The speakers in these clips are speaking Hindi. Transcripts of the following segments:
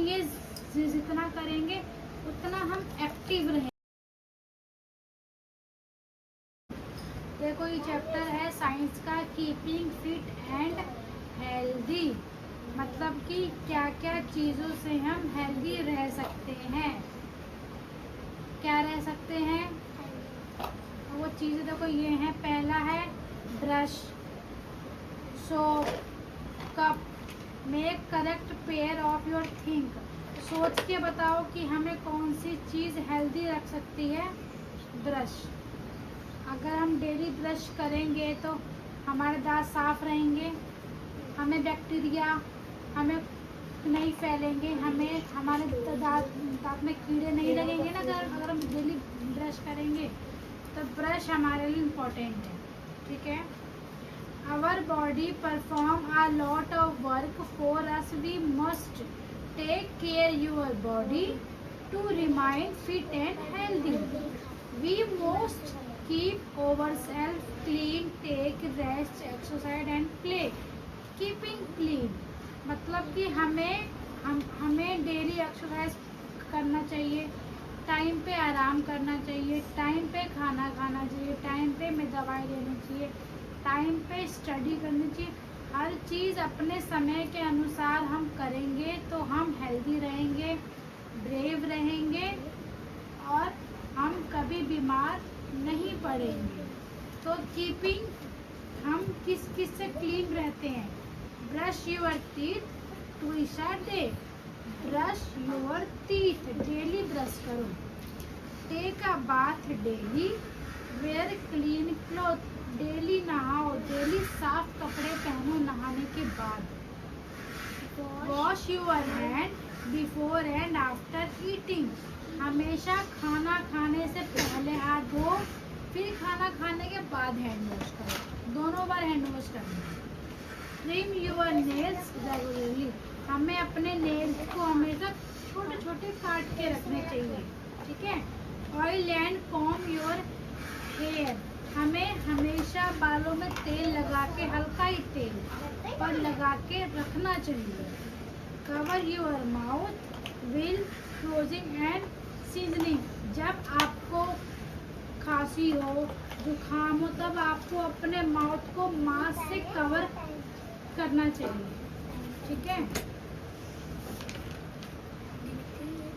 ये जितना करेंगे उतना हम एक्टिव रहेंगे। देखो ये चैप्टर है साइंस का, कीपिंग फिट एंड हेल्दी, मतलब कि क्या क्या चीज़ों से हम हेल्दी रह सकते हैं। क्या रह सकते हैं वो चीज़ें, देखो ये हैं। पहला है brush, soap, cup, make correct pair of your think. सोच के बताओ कि हमें कौन सी चीज़ हेल्दी रख सकती है। ब्रश, अगर हम डेली ब्रश करेंगे तो हमारे दांत साफ रहेंगे, हमें बैक्टीरिया हमें नहीं फैलेंगे, हमें हमारे दांत में कीड़े नहीं लगेंगे ना अगर हम डेली ब्रश करेंगे। तो ब्रश हमारे लिए इम्पोर्टेंट है, ठीक है। Our body perform a lot of work for us, we must take care your body to remain fit and healthy. We must keep ourselves clean, take rest, exercise and play. Keeping clean मतलब कि हमें डेली एक्सरसाइज करना चाहिए, टाइम पे आराम करना चाहिए, टाइम पे खाना खाना चाहिए, टाइम पे हमें दवाई लेनी चाहिए, टाइम पे स्टडी करनी चाहिए। हर चीज़ अपने समय के अनुसार हम करेंगे तो हम हेल्दी रहेंगे, ब्रेव रहेंगे और हम कभी बीमार नहीं पड़ेंगे। तो कीपिंग, हम किस से क्लीन रहते हैं। Brush your teeth twice a day, brush your teeth, daily brush करो। Take a bath daily, wear clean cloth, daily नहाओ, डेली साफ कपड़े पहनो नहाने के बाद। Wash your hand before and after eating, हमेशा खाना खाने से पहले हाथ धो, फिर खाना खाने के बाद हैंड वॉश करो, दोनों बार हैंड वॉश करना। ट्रिम योर नेल्स रेगुलरली, हमें अपने नेल्स को हमेशा छोटे छोटे काट के रखने चाहिए, ठीक है। Oil and comb your hair, हमें हमेशा बालों में तेल लगा के, हल्का ही तेल पर लगा के रखना चाहिए। Cover your mouth will closing and seasoning, जब आपको खांसी हो, जुकाम हो, तब आपको अपने माउथ को मास्क से कवर करना चाहिए, ठीक है।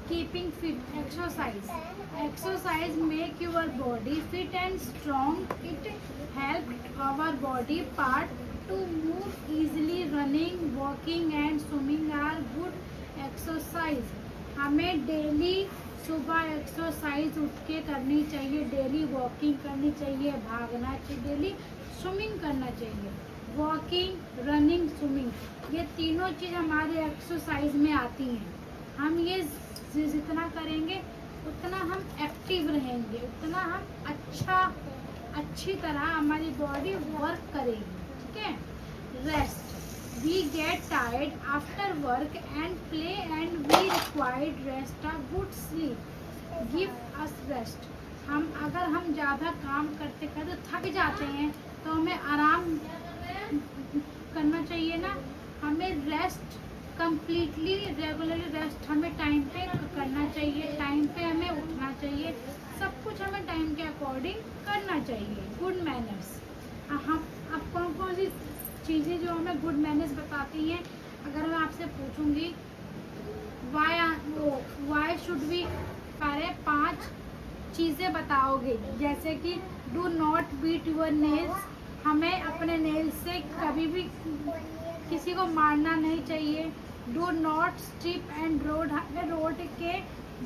Keeping fit, exercise, exercise make your body fit and strong, it help our body part to move easily, running, walking and swimming are good exercise. हमें डेली सुबह एक्सरसाइज उठ के करनी चाहिए, डेली वॉकिंग करनी चाहिए, भागना चाहिए, डेली स्विमिंग करना चाहिए। वॉकिंग, रनिंग, स्विमिंग, ये तीनों चीज़ हमारे एक्सरसाइज में आती हैं। हम ये जितना करेंगे उतना हम एक्टिव रहेंगे, उतना हम अच्छी तरह हमारी बॉडी वर्क करेगी, ठीक है। Rest, we get tired after work and play and we require rest, a good sleep give us rest। अगर हम ज़्यादा काम करते करते थक जाते हैं तो हमें आराम करना चाहिए ना, हमें रेस्ट कंप्लीटली रेगुलरली रेस्ट हमें टाइम पे करना चाहिए, टाइम पे हमें उठना चाहिए, सब कुछ हमें टाइम के अकॉर्डिंग करना चाहिए। गुड मैनर्स, हम अब कौन कौन सी चीज़ें जो हमें गुड मैनर्स बताती हैं, अगर मैं आपसे पूछूंगी वाई शुड वी, सारे 5 चीज़ें बताओगे, जैसे कि do not beat your nails, हमें अपने नेल्स से कभी भी किसी को मारना नहीं चाहिए। Do not strip and road, हमें रोड के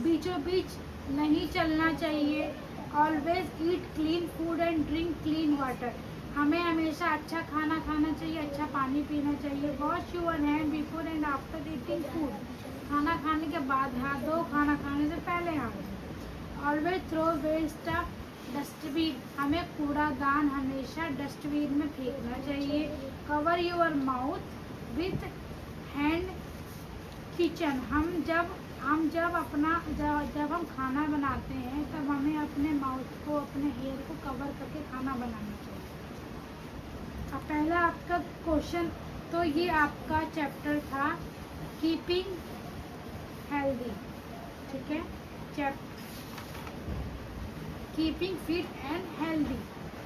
बीचों बीच नहीं चलना चाहिए। Always eat clean food and drink clean water, हमें हमेशा अच्छा खाना खाना चाहिए, अच्छा पानी पीना चाहिए। Wash your hand before and after eating food, खाना खाने के बाद हाथ धो, खाना खाने से पहले हाथ धो। ऑलवेज थ्रो वेस्ट डस्टबिन, हमें कूड़ादान हमेशा डस्टबिन में फेंकना चाहिए। Cover your mouth with hand kitchen, जब हम खाना बनाते हैं तब हमें अपने माउथ को, अपने हेयर को कवर करके खाना बनाना चाहिए। अब पहला आपका क्वेश्चन, तो ये आपका चैप्टर था कीपिंग हेल्दी। ठीक है, कीपिंग फिट एंड हेल्दी,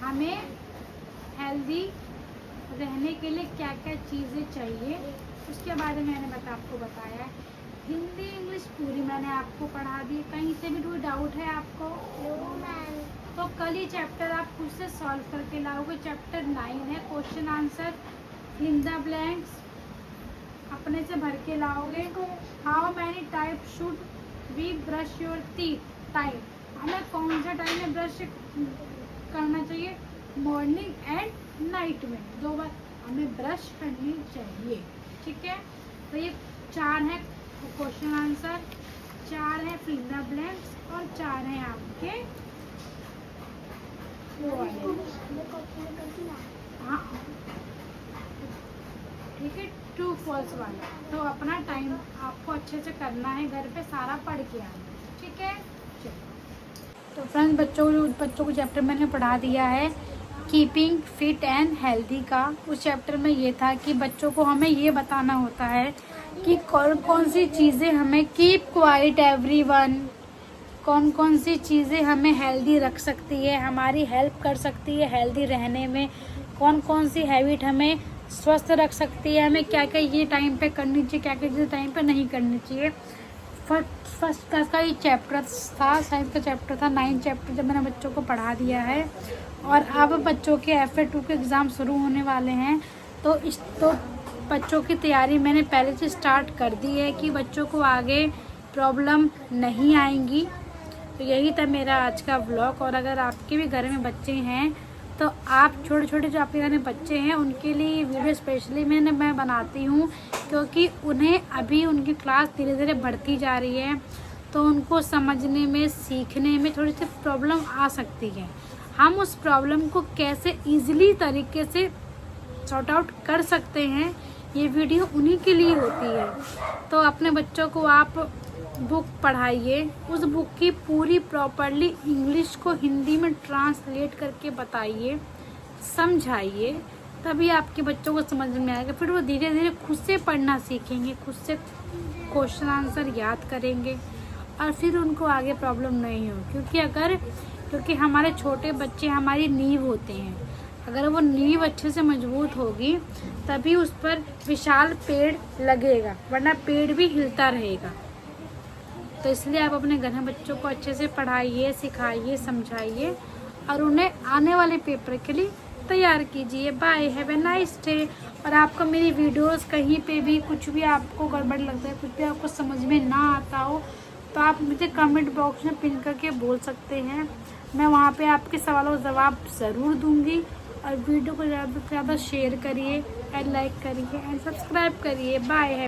हमें हेल्दी रहने के लिए क्या क्या चीज़ें चाहिए उसके बारे में मैंने आपको बताया है। हिंदी इंग्लिश पूरी मैंने आपको पढ़ा दी। कहीं से भी कोई डाउट है आपको? तो कल ही चैप्टर आप खुद से सॉल्व करके लाओगे। चैप्टर 9 है, question answer fill the blanks अपने से भर के लाओगे। How many time should we brush your teeth? Time, हमें कौन सा टाइम में ब्रश करना चाहिए? मॉर्निंग एंड नाइट में 2 बार हमें ब्रश करनी चाहिए। ठीक है, तो ये 4 है क्वेश्चन आंसर, 4 है फिल द ब्लैंक्स और 4 है आपके हाँ ठीक है, ट्रू फॉल्स वाला। तो अपना टाइम आपको अच्छे से करना है, घर पे सारा पढ़ के आना। ठीक है, तो फ्रेंड्स बच्चों को चैप्टर मैंने पढ़ा दिया है कीपिंग फिट एंड हेल्दी का। उस चैप्टर में ये था कि बच्चों को हमें ये बताना होता है कि कौन कौन सी चीज़ें हमें कीप क्वाइट एवरीवन, कौन कौन सी चीज़ें हमें हेल्दी रख सकती है, हमारी हेल्प कर सकती है हेल्दी रहने में, कौन कौन सी हैबिट हमें स्वस्थ रख सकती है, हमें क्या क्या ये टाइम पे करनी चाहिए, क्या क्या चीज़ें टाइम पे नहीं करनी चाहिए। फर्स्ट क्लास का ये चैप्टर था, साइंस का चैप्टर था, 9 चैप्टर जब मैंने बच्चों को पढ़ा दिया है। और अब बच्चों के FA2 के एग्ज़ाम शुरू होने वाले हैं, तो बच्चों की तैयारी मैंने पहले से स्टार्ट कर दी है कि बच्चों को आगे प्रॉब्लम नहीं आएंगी। तो यही था मेरा आज का व्लॉग। और अगर आपके भी घर में बच्चे हैं तो आप छोटे छोटे जो आपके घर में बच्चे हैं उनके लिए वीडियो स्पेशली मैं बनाती हूँ, क्योंकि उन्हें अभी उनकी क्लास धीरे धीरे बढ़ती जा रही है, तो उनको समझने में सीखने में थोड़ी सी प्रॉब्लम आ सकती है। हम उस प्रॉब्लम को कैसे ईजिली तरीके से सॉर्ट आउट कर सकते हैं, ये वीडियो उन्हीं के लिए होती है। तो अपने बच्चों को आप बुक पढ़ाइए, उस बुक की पूरी प्रॉपरली इंग्लिश को हिंदी में ट्रांसलेट करके बताइए, समझाइए, तभी आपके बच्चों को समझ में आएगा। फिर वो धीरे धीरे खुद से पढ़ना सीखेंगे, खुद से क्वेश्चन आंसर याद करेंगे और फिर उनको आगे प्रॉब्लम नहीं हो। क्योंकि हमारे छोटे बच्चे हमारी नींव होते हैं। अगर वो नींव अच्छे से मजबूत होगी तभी उस पर विशाल पेड़ लगेगा, वरना पेड़ भी हिलता रहेगा। तो इसलिए आप अपने घर में बच्चों को अच्छे से पढ़ाइए, सिखाइए, समझाइए और उन्हें आने वाले पेपर के लिए तैयार कीजिए। Bye, have a nice day. और आपको मेरी वीडियोस कहीं पे भी कुछ भी आपको गड़बड़ लगता है, कुछ भी आपको समझ में ना आता हो, तो आप मुझे कमेंट बॉक्स में पिन करके बोल सकते हैं। मैं वहाँ पे आपके सवालों का जवाब ज़रूर दूँगी। और वीडियो को ज़्यादा से ज़्यादा शेयर करिए एंड लाइक करिए एंड सब्सक्राइब करिए। बाय।